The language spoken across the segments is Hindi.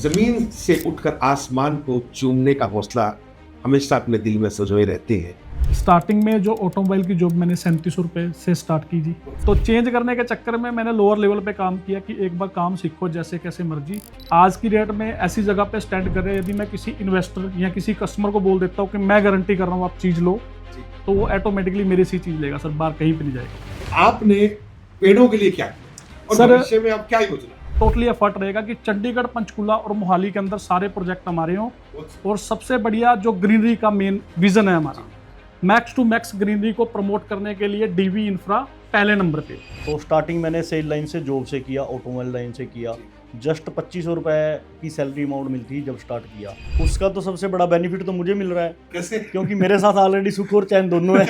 जमीन से उठकर आसमान को चूमने का हौसला हमेशा अपने दिल में संजोए रहते हैं। स्टार्टिंग में जो ऑटोमोबाइल की जॉब मैंने 3700 रुपये से स्टार्ट की थी, तो चेंज करने के चक्कर में मैंने लोअर लेवल पे काम किया कि एक बार काम सीखो जैसे कैसे मर्जी। आज की डेट में ऐसी जगह पे स्टैंड कर रहे हैं, यदि मैं किसी इन्वेस्टर या किसी कस्टमर को बोल देता हूँ कि मैं गारंटी कर रहा हूँ आप चीज़ लो, तो वो ऑटोमेटिकली मेरी सी चीज़ लेगा सर, बाहर कहीं पर नहीं जाएगा। आपने पेड़ों के लिए क्या किया और सर, भविष्य में आप क्या योजना? टोटली एफर्ट रहेगा कि चंडीगढ़, पंचकुला और मोहाली के अंदर सारे प्रोजेक्ट हमारे हों, और सबसे बढ़िया जो ग्रीनरी का मेन विजन है हमारा, मैक्स टू मैक्स ग्रीनरी को प्रमोट करने के लिए डीवी इंफ्रा पहले नंबर पे। तो स्टार्टिंग मैंने सेल लाइन से जॉब से किया, ऑटोमोबाइल लाइन से किया। जस्ट 2500 रुपये की सैलरी अमाउंट मिलती है जब स्टार्ट किया। उसका तो सबसे बड़ा बेनिफिट तो मुझे मिल रहा है। कैसे? क्योंकि मेरे साथ ऑलरेडी सुख और चैन दोनों है।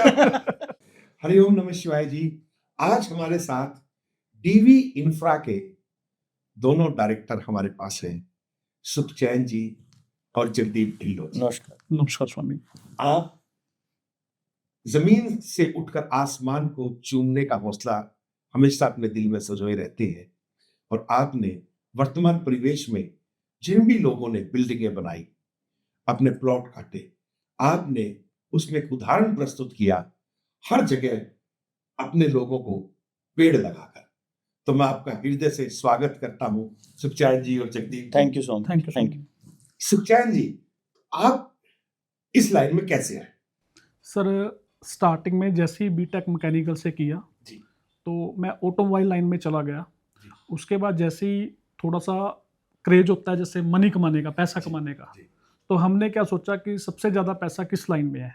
हरिओम नमः शिवाय जी। आज हमारे साथ डीवी इंफ्रा के दोनों डायरेक्टर हमारे पास हैं, सुखचैन जी और जगदीप ढिल्लों जी। नमस्कार। नमस्कार स्वामी। आप जमीन से उठकर आसमान को चूमने का हौसला हमेशा अपने दिल में संजोए रहते हैं, और आपने वर्तमान परिवेश में जिन भी लोगों ने बिल्डिंगें बनाई, अपने प्लॉट काटे, आपने उसमें एक उदाहरण प्रस्तुत किया, हर जगह अपने लोगों को पेड़ लगाकर। तो मैं आपका हृदय से स्वागत करता हूं सुखचैन जी और Jagdeep. Thank you so much. Thank you. Sukhchain ji, आप इस लाइन में कैसे आए? सर, स्टार्टिंग में जैसे ही बीटेक मैकेनिकल से किया जी। तो मैं ऑटोमोबाइल लाइन में चला गया। जी। उसके बाद जैसे ही थोड़ा सा क्रेज होता है जैसे मनी कमाने का, पैसा कमाने का, जी। तो हमने क्या सोचा कि सबसे ज़्यादा पैसा किस लाइन में है,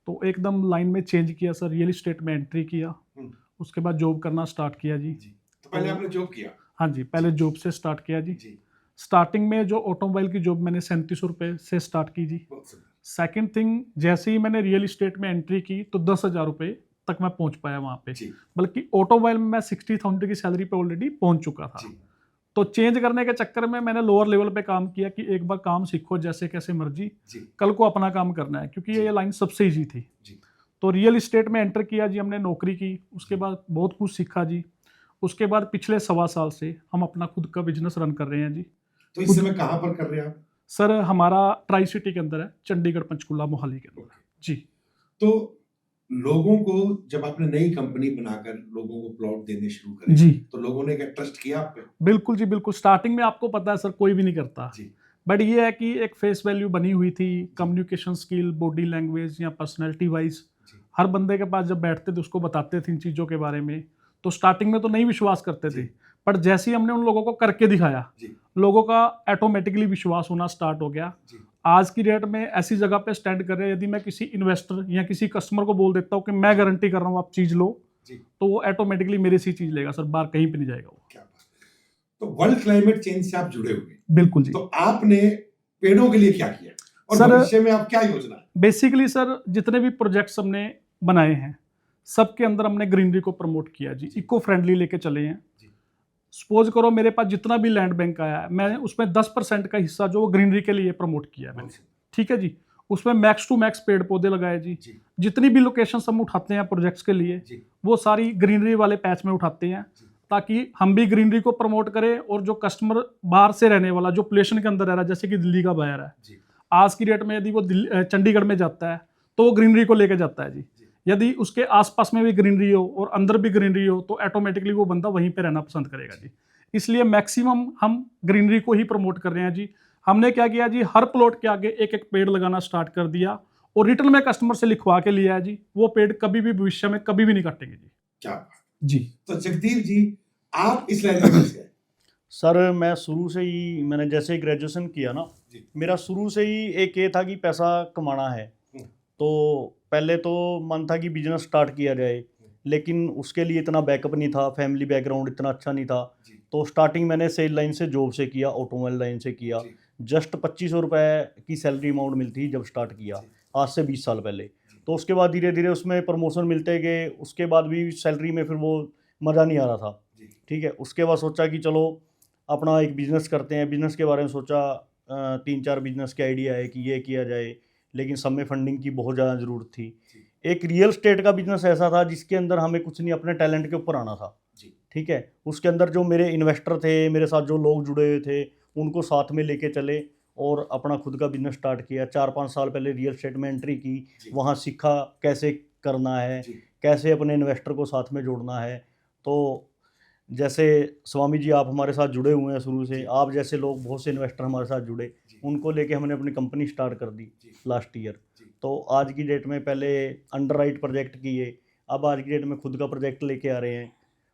तो एकदम लाइन में चेंज किया सर, रियल इस्टेट में एंट्री किया। उसके बाद जॉब करना स्टार्ट किया जी। तो पहले आपने जॉब किया? हाँ जी, पहले जॉब से स्टार्ट किया जी। जी। स्टार्टिंग में जो ऑटोमोबाइल की जॉब मैंने 3700 रुपये से स्टार्ट की जी। सेकंड थिंग, जैसे ही मैंने रियल इस्टेट में एंट्री की तो 10,000 रुपये तक मैं पहुंच पाया वहाँ पे, बल्कि ऑटोमोबाइल में मैं 60,000 की सैलरी पे ऑलरेडी पहुंच चुका था। तो चेंज करने के चक्कर में मैंने लोअर लेवल पे काम किया कि एक बार काम सीखो जैसे कैसे मर्जी, कल को अपना काम करना है, क्योंकि ये लाइन सबसे ईजी थी। तो रियल इस्टेट में एंटर किया जी, हमने नौकरी की, उसके बाद बहुत कुछ सीखा जी। उसके बाद पिछले 1.25 साल से हम अपना खुद का बिजनेस रन कर रहे हैं जी। तो इस समय कहाँ पर कर रहे हैं आप? सर, हमारा ट्राई सिटी के अंदर है, चंडीगढ़, पंचकुला, मोहाली के अंदर जी। तो लोगों को, जब आपने नई कंपनी बनाकर लोगों को प्लॉट देने शुरू करे जी, तो लोगों ने क्या ट्रस्ट किया आप पे? बिल्कुल जी, बिल्कुल। स्टार्टिंग में आपको पता है सर, कोई भी नहीं करता जी। बट ये है कि एक फेस वैल्यू बनी हुई थी, कम्युनिकेशन स्किल, बॉडी लैंग्वेज या पर्सनैलिटी वाइज हर बंदे के पास जब बैठते थे उसको बताते थे इन चीज़ों के बारे में, तो स्टार्टिंग में तो नहीं विश्वास करते थे, पर जैसे ही हमने उन लोगों को करके दिखाया, लोगों का ऑटोमेटिकली विश्वास होना स्टार्ट हो गया। आज की डेट में ऐसी जगह पे स्टैंड कर रहे हैं, यदि मैं किसी इन्वेस्टर या किसी कस्टमर को बोल देता हूँ कि मैं गारंटी कर रहा हूँ आप चीज़ लो, तो वो ऑटोमेटिकली मेरी सी चीज़ लेगा सर, बाहर कहीं पे नहीं जाएगा वो। क्या बात। तो वर्ल्ड क्लाइमेट चेंज से आप जुड़े हुए? बिल्कुल जी। तो आपने पेड़ों के लिए क्या किया और सर, भविष्य में आप क्या योजना है? बेसिकली सर, जितने भी प्रोजेक्ट्स हमने बनाए हैं सबके अंदर हमने ग्रीनरी को प्रमोट किया जी, इको फ्रेंडली लेके चले हैं। सपोज करो मेरे पास जितना भी लैंड बैंक आया है, मैंने उसमें 10% का हिस्सा जो ग्रीनरी के लिए प्रमोट किया मैंने, ठीक है जी। उसमें मैक्स टू मैक्स पेड़ पौधे लगाए जी। जितनी भी लोकेशंस हम उठाते हैं प्रोजेक्ट्स के लिए, वो सारी ग्रीनरी वाले पैच में उठाते हैं, ताकि हम भी ग्रीनरी को प्रमोट करें, और जो कस्टमर बाहर से रहने वाला जो पोल्यूशन के अंदर रह रहा है, जैसे कि दिल्ली का बायर है, आज की डेट में यदि वो चंडीगढ़ में जाता है तो वो ग्रीनरी को लेके जाता है जी। यदि उसके आसपास में भी ग्रीनरी हो और अंदर भी ग्रीनरी हो तो ऑटोमेटिकली वो बंदा वहीं पे रहना पसंद करेगा जी। इसलिए मैक्सिमम हम ग्रीनरी को ही प्रमोट कर रहे हैं जी। हमने क्या किया जी, हर प्लॉट के आगे एक एक पेड़ लगाना स्टार्ट कर दिया, और रिटर्न में कस्टमर से लिखवा के लिया है जी, वो पेड़ कभी भी भविष्य में कभी भी नहीं काटेंगे जी। क्या बात जी। तो जगदीप जी, आप इस लाइन में कैसे आए? सर, मैं शुरू से ही, मैंने जैसे ही ग्रेजुएशन किया ना, मेरा शुरू से ही एक ये था कि पैसा कमाना है। तो पहले तो मन था कि बिजनेस स्टार्ट किया जाए, लेकिन उसके लिए इतना बैकअप नहीं था, फैमिली बैकग्राउंड इतना अच्छा नहीं था। तो स्टार्टिंग मैंने सेल लाइन से जॉब से किया, ऑटोमोबाइल लाइन से किया। जस्ट 2500 रुपये की सैलरी अमाउंट मिलती जब स्टार्ट किया, आज से 20 साल पहले। तो उसके बाद धीरे धीरे उसमें प्रमोशन मिलते गए, उसके बाद भी सैलरी में फिर वो मज़ा नहीं आ रहा था, ठीक है। उसके बाद सोचा कि चलो अपना एक बिज़नेस करते हैं। बिज़नेस के बारे में सोचा, 3-4 बिज़नेस के आइडिया है कि ये किया जाए, लेकिन सब में फंडिंग की बहुत ज़्यादा ज़रूरत थी। एक रियल एस्टेट का बिज़नेस ऐसा था जिसके अंदर हमें कुछ नहीं, अपने टैलेंट के ऊपर आना था, ठीक है। उसके अंदर जो मेरे इन्वेस्टर थे, मेरे साथ जो लोग जुड़े हुए थे, उनको साथ में लेके चले और अपना खुद का बिजनेस स्टार्ट किया। 4-5 साल पहले रियल एस्टेट में एंट्री की, जी। वहाँ सीखा कैसे करना है, जी। कैसे अपने इन्वेस्टर को साथ में जोड़ना है। तो जैसे स्वामी जी आप हमारे साथ जुड़े हुए हैं शुरू से, जी। आप जैसे लोग बहुत से इन्वेस्टर हमारे साथ जुड़े, जी। उनको लेके हमने अपनी कंपनी स्टार्ट कर दी जी। Last year. जी। तो आज की डेट में पहले अंडरराइट प्रोजेक्ट किए, अब आज की डेट में खुद का प्रोजेक्ट लेके आ रहे हैं।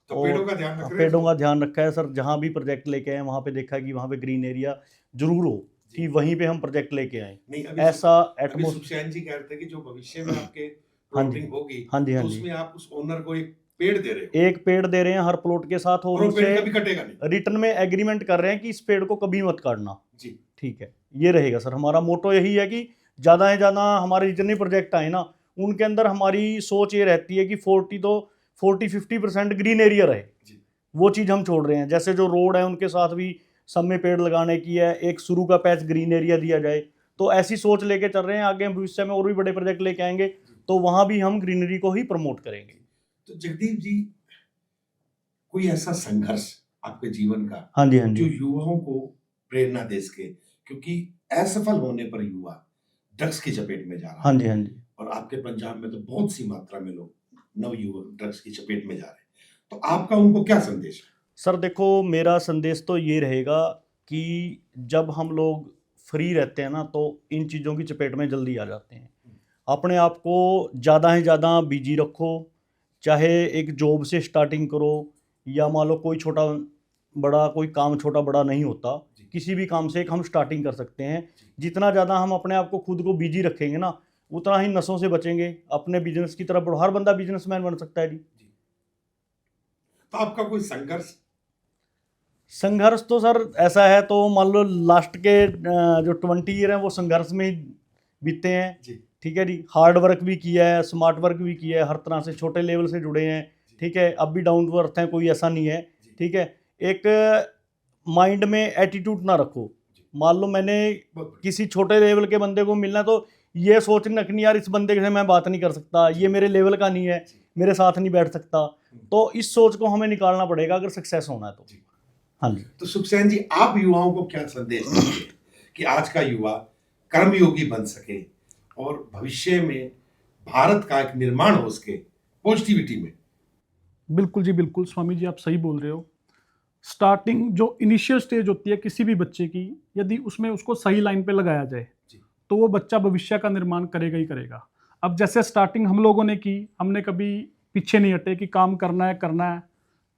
तो पेड़ों का ध्यान रख रहे हैं पेड़ों तो? का ध्यान रखा है सर, जहाँ भी प्रोजेक्ट लेके आए वहाँ पे देखा कि वहाँ पे ग्रीन एरिया जरूर हो, जी। कि वहीं पे हम प्रोजेक्ट लेके आए। नहीं, ऐसा अभी एटमोस सुखचैन जी कह रहे थे कि जो भविष्य में आपके हाँ जी, प्लॉटिंग होगी, हाँ जी, तो हाँ जी। उसमें आप उस ओनर को एक पेड़ दे रहे हो एक पेड़ दे रहे हैं हर प्लॉट के साथ, और और वो पेड़ उनसे कभी कटेगा नहीं। रिटर्न में एग्रीमेंट कर रहे हैं कि इस पेड़ को कभी मत काटना। जी। ठीक है, ये रहेगा सर, हमारा मोटो यही है कि ज़्यादा से ज़्यादा हमारे जितने प्रोजेक्ट आए ना, उनके अंदर हमारी सोच ये रहती है कि 40-50% ग्रीन एरिया रहे। जी। वो चीज़ हम छोड़ रहे हैं। जैसे जो रोड है उनके साथ भी सब में पेड़ लगाने की है, एक शुरू का पैच ग्रीन एरिया दिया जाए। तो ऐसी सोच लेके चल रहे हैं, आगे हम भविष्य में और भी बड़े प्रोजेक्ट लेके आएंगे तो वहाँ भी हम ग्रीनरी को ही प्रमोट करेंगे। तो जगदीप जी, कोई ऐसा संघर्ष आपके जीवन का हाँ जी, हाँ जो जी। युवाओं को प्रेरणा दे सके, क्योंकि असफल होने पर युवा ड्रग्स की चपेट में जा रहा हाँ है जी, हाँ जी। और आपके पंजाब में तो बहुत सी मात्रा में लोग नवयुवक ड्रग्स की चपेट में जा रहे हैं, तो आपका उनको क्या संदेश है? सर देखो, मेरा संदेश तो ये रहेगा कि जब हम लोग फ्री रहते हैं ना, तो इन चीज़ों की चपेट में जल्दी आ जाते हैं। अपने आप को ज़्यादा से ज़्यादा बिजी रखो, चाहे एक जॉब से स्टार्टिंग करो, या मान लो कोई छोटा बड़ा कोई काम छोटा बड़ा नहीं होता, जी। किसी भी काम से एक हम स्टार्टिंग कर सकते हैं। जितना ज़्यादा हम अपने आप को खुद को बिजी रखेंगे ना, उतना ही नशों से बचेंगे, अपने बिजनेस की तरफ बढ़ो। हर बंदा बिजनेसमैन बन सकता है जी। तो आपका कोई संघर्ष तो सर ऐसा है, तो मान लो लास्ट के जो 20 ईयर हैं वो संघर्ष में ही बीते हैं। जी। ठीक है जी, हार्ड वर्क भी किया है, स्मार्ट वर्क भी किया है, हर तरह से छोटे लेवल से जुड़े हैं। ठीक है, अब भी डाउन टू अर्थ हैं, कोई ऐसा नहीं है। जी। ठीक है, एक माइंड में एटीट्यूड ना रखो। मान लो मैंने बहुत बढ़िया। किसी छोटे लेवल के बंदे को मिलना, तो ये सोचना कि नहीं यार इस बंदे से मैं बात नहीं कर सकता, ये मेरे लेवल का नहीं है, मेरे साथ नहीं बैठ सकता। तो इस सोच को हमें निकालना पड़ेगा अगर सक्सेस होना है तो। जी। हाँ जी। तो सुखचैन जी, आप युवाओं को क्या संदेश देंगे कि आज का युवा कर्मयोगी बन सके और भविष्य में भारत का एक निर्माण हो सके पॉजिटिविटी में? बिल्कुल जी, बिल्कुल स्वामी जी, आप सही बोल रहे हो। स्टार्टिंग जो इनिशियल स्टेज होती है किसी भी बच्चे की, यदि उसमें उसको सही लाइन पे लगाया जाए जी। तो वो बच्चा भविष्य का निर्माण करेगा ही करेगा। अब जैसे स्टार्टिंग हम लोगों ने की, हमने कभी पीछे नहीं हटे कि काम करना है,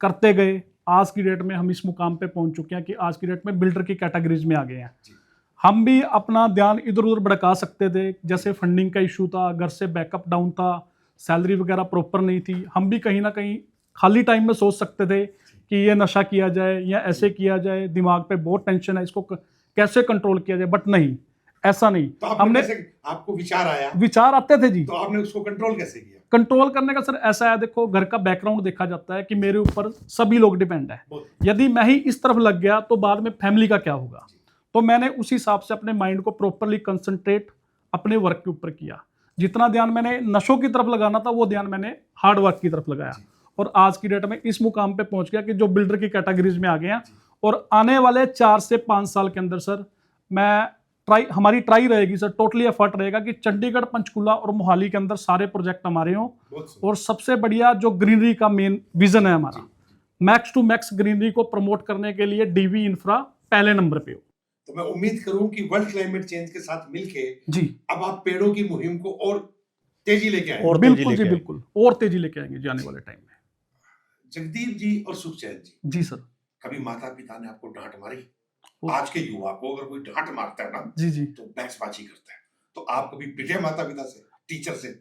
करते गए। आज की डेट में हम इस मुकाम पे पहुंच चुके हैं कि आज की डेट में बिल्डर की कैटेगरीज में आ गए हैं। जी। हम भी अपना ध्यान इधर उधर भड़का सकते थे, जैसे फंडिंग का इशू था, घर से बैकअप डाउन था, सैलरी वगैरह प्रॉपर नहीं थी। हम भी कहीं ना कहीं खाली टाइम में सोच सकते थे कि ये नशा किया जाए या ऐसे किया जाए, दिमाग पे बहुत टेंशन है, इसको कैसे कंट्रोल किया जाए। बट नहीं, ऐसा नहीं। तो हमने आपको विचार आया, विचार आते थे जी, तो आपने उसको कंट्रोल कैसे किया? कंट्रोल करने का सर ऐसा है, देखो घर का बैकग्राउंड देखा जाता है कि मेरे ऊपर सभी लोग डिपेंड है। यदि मैं ही इस तरफ लग गया तो बाद में फैमिली का क्या होगा। तो मैंने उस हिसाब से अपने माइंड को प्रॉपरली कंसंट्रेट अपने वर्क के ऊपर किया। जितना ध्यान मैंने नशों की तरफ लगाना था वो ध्यान मैंने हार्ड वर्क की तरफ लगाया, और आज की डेट में इस मुकाम पे पहुंच गया कि जो बिल्डर की कैटेगरीज में आ गए हैं। और आने वाले 4 से 5 साल के अंदर सर हमारी ट्राई रहेगी सर, टोटली एफर्ट रहेगा कि चंडीगढ़, पंचकुला और मोहाली के अंदर सारे प्रोजेक्ट हमारे हों। और सबसे बढ़िया जो ग्रीनरी का मेन विजन है हमारा, मैक्स टू मैक्स ग्रीनरी को प्रमोट करने के लिए डीवी इंफ्रा पहले नंबर पे हो। तो मैं उम्मीद करूं कि वर्ल्ड क्लाइमेट चेंज के साथ मिलके जी अब आप पेड़ों की मुहिम को और तेजी लेके आए। बिल्कुल जी, बिल्कुल और तेजी लेके आएंगे जी आने वाले टाइम में। जगदीप जी और सुखचैन जी सर, कभी माता पिता ने आपको डांट मारी? आज के युवा को अगर कोई डांट मारता है ना जी तो बहसबाजी करता है, तो आप कभी पिटे माता पिता से, टीचर से?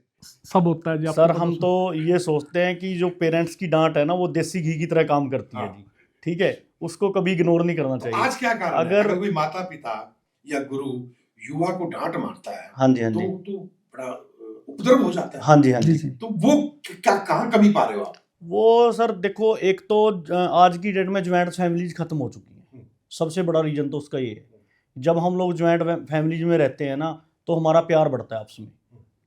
सब होता है जी सर, हम तो ये सोचते हैं कि जो पेरेंट्स की डांट है ना वो देसी घी की तरह काम करती है जी। ठीक है, उसको कभी इग्नोर नहीं करना चाहिए। आज क्या कारण है? अगर कोई माता पिता या गुरु युवा को डांट मारता है, हाँ जी, हाँ जी, तो बड़ा उपद्रव हो जाता है। हाँ जी, हाँ जी। तो वो क्या, कहाँ कमी पा रहे हो आप? वो सर देखो, एक तो आज की डेट में ज्वाइंट फैमिलीज खत्म हो चुकी हैं। सबसे बड़ा रीजन तो उसका ये है। जब हम लोग ज्वाइंट फैमिलीज में रहते हैं ना, तो हमारा प्यार बढ़ता है आपस में।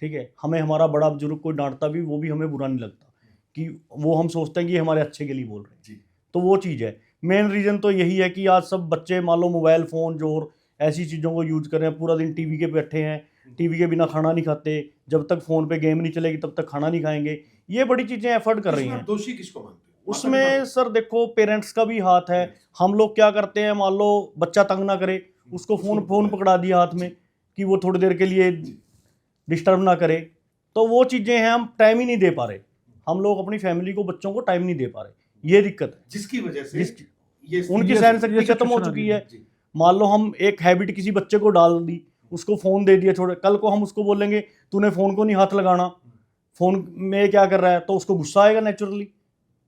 ठीक है, हमें हमारा बड़ा बुजुर्ग कोई डांटता भी, वो भी हमें बुरा नहीं लगता, कि वो हम सोचते हैं कि ये हमारे अच्छे के लिए बोल रहे हैं। तो वो चीज़ है। मेन रीज़न तो यही है कि आज सब बच्चे मान लो मोबाइल फ़ोन जो ऐसी चीज़ों को यूज़ कर रहे हैं, पूरा दिन टीवी के बैठे हैं, टीवी के बिना खाना नहीं खाते, जब तक फ़ोन पे गेम नहीं चलेगी तब तक खाना नहीं खाएंगे। ये बड़ी चीज़ें एफर्ट कर रही इसमें हैं। आप दोषी किसको मानते हो? उसमें सर देखो पेरेंट्स का भी हाथ है। हम लोग क्या करते हैं, मान लो बच्चा तंग ना करे, उसको फ़ोन पकड़ा दिया हाथ में कि वो थोड़ी देर के लिए डिस्टर्ब ना करे, तो वो चीज़ें हैं, हम टाइम ही नहीं दे पा रहे। हम लोग अपनी फैमिली को, बच्चों को टाइम नहीं दे पा रहे, ये दिक्कत है। जिसकी वजह से जिस ये उनकी ये- सहन शक्ति ये खत्म हो situation आ चुकी रही है। है। जी। मान लो हम एक हैबिट किसी बच्चे को डाल दी, उसको फ़ोन दे दिया छोटे, कल को हम उसको बोलेंगे तूने फ़ोन को नहीं हाथ लगाना, फ़ोन में क्या कर रहा है, तो उसको गुस्सा आएगा नेचुरली।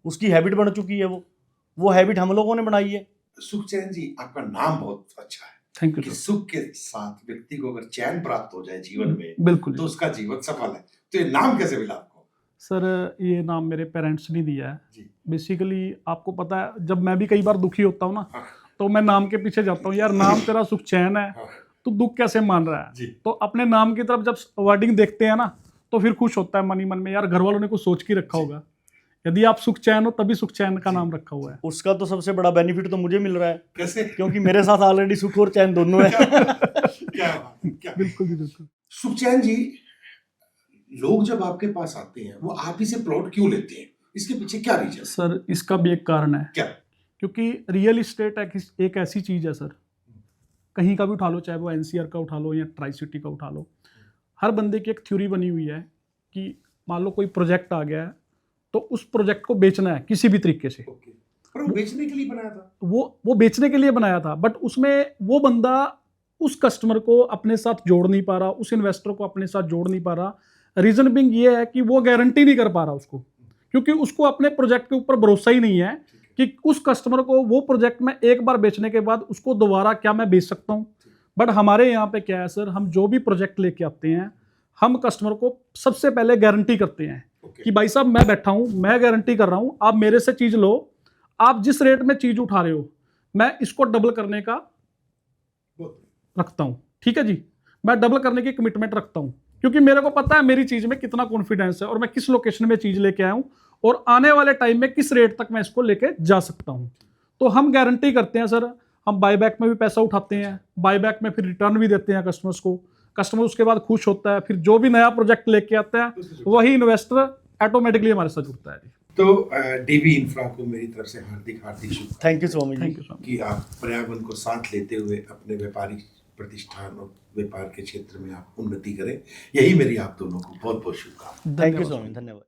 उसकी हैबिट बन चुकी है, वो हैबिट हम लोगों ने बनाई है। सुखचैन जी, आपका नाम बहुत अच्छा है थैंक यू कि सर। सुख के साथ व्यक्ति को अगर चैन प्राप्त हो जाए जीवन में बिल्कुल तो जी। उसका जीवन सफल है। तो ये नाम कैसे मिला आपको? सर ये नाम मेरे पेरेंट्स ने दिया है। जी। बेसिकली आपको पता है, जब मैं भी कई बार दुखी होता हूँ ना, हाँ। तो मैं नाम के पीछे जाता हूँ, यार नाम तेरा सुखचैन है, हाँ। तो दुख कैसे मान रहा जी। है। तो अपने नाम की तरफ जब वर्डिंग देखते हैं ना, तो फिर खुश होता है मन ही मन में, यार घर वालों ने कुछ सोच के रखा होगा। यदि आप सुखचैन हो तभी सुखचैन का जी। नाम रखा हुआ है। उसका तो सबसे बड़ा बेनिफिट तो मुझे मिल रहा है, कैसे? क्योंकि मेरे साथ ऑलरेडी सुख और चैन दोनों है। क्या बात है, क्या बिल्कुल जी, बिल्कुल। सुखचैन जी, लोग जब आपके पास आते हैं वो आप ही से प्लॉट क्यों लेते हैं? इसके पीछे क्या रीजन? सर इसका भी एक कारण है, क्या? क्योंकि रियल इस्टेट एक ऐसी चीज़ है सर, कहीं का भी उठा लो, चाहे वो एनसीआर का उठा लो या ट्राई सिटी का उठा लो, हर बंदे की एक थ्योरी बनी हुई है कि मान लो कोई प्रोजेक्ट आ गया है, तो उस प्रोजेक्ट को बेचना है किसी भी तरीके से। ओके। पर वो बेचने के लिए बनाया था। वो बेचने के लिए बनाया था, बट उसमें वो बंदा उस कस्टमर को अपने साथ जोड़ नहीं पा रहा, उस इन्वेस्टर को अपने साथ जोड़ नहीं पा रहा। रीजन बिंग ये है कि वो गारंटी नहीं कर पा रहा उसको, क्योंकि उसको अपने प्रोजेक्ट के ऊपर भरोसा ही नहीं है कि उस कस्टमर को वो प्रोजेक्ट में एक बार बेचने के बाद उसको दोबारा क्या मैं बेच सकता हूँ। बट हमारे यहाँ पे क्या है सर, हम जो भी प्रोजेक्ट लेके आते हैं, हम कस्टमर को सबसे पहले गारंटी करते हैं ओके। कि भाई साहब मैं बैठा हूँ, मैं गारंटी कर रहा हूँ, आप मेरे से चीज़ लो, आप जिस रेट में चीज़ उठा रहे हो मैं इसको डबल करने का रखता हूँ। ठीक है जी, मैं डबल करने की कमिटमेंट रखता हूँ, क्योंकि मेरे को पता है मेरी चीज़ में कितना कॉन्फिडेंस है और मैं किस लोकेशन में चीज़ लेके आया हूँ और आने वाले टाइम में किस रेट तक मैं इसको लेके जा सकता हूँ। तो हम गारंटी करते हैं सर, हम बायबैक में भी पैसा उठाते हैं, बायबैक में फिर रिटर्न भी देते हैं कस्टमर्स को, कस्टमर उसके बाद खुश होता है, फिर जो भी नया प्रोजेक्ट लेके आता है वही इन्वेस्टर ऑटोमेटिकली हमारे साथ जुड़ता है। तो डीबी इंफ्रा को मेरी तरफ से हार्दिक शुभकामनाएं। Thank you Swami ji. Thank you so much. कि आप पर्यावरण को साथ लेते हुए अपने व्यापारिक प्रतिष्ठान और व्यापार के क्षेत्र में आप उन्नति करें। यही मेरी आप दोनों को बहुत बहुत शुभकामनाएं। थैंक यू स्वामी, धन्यवाद।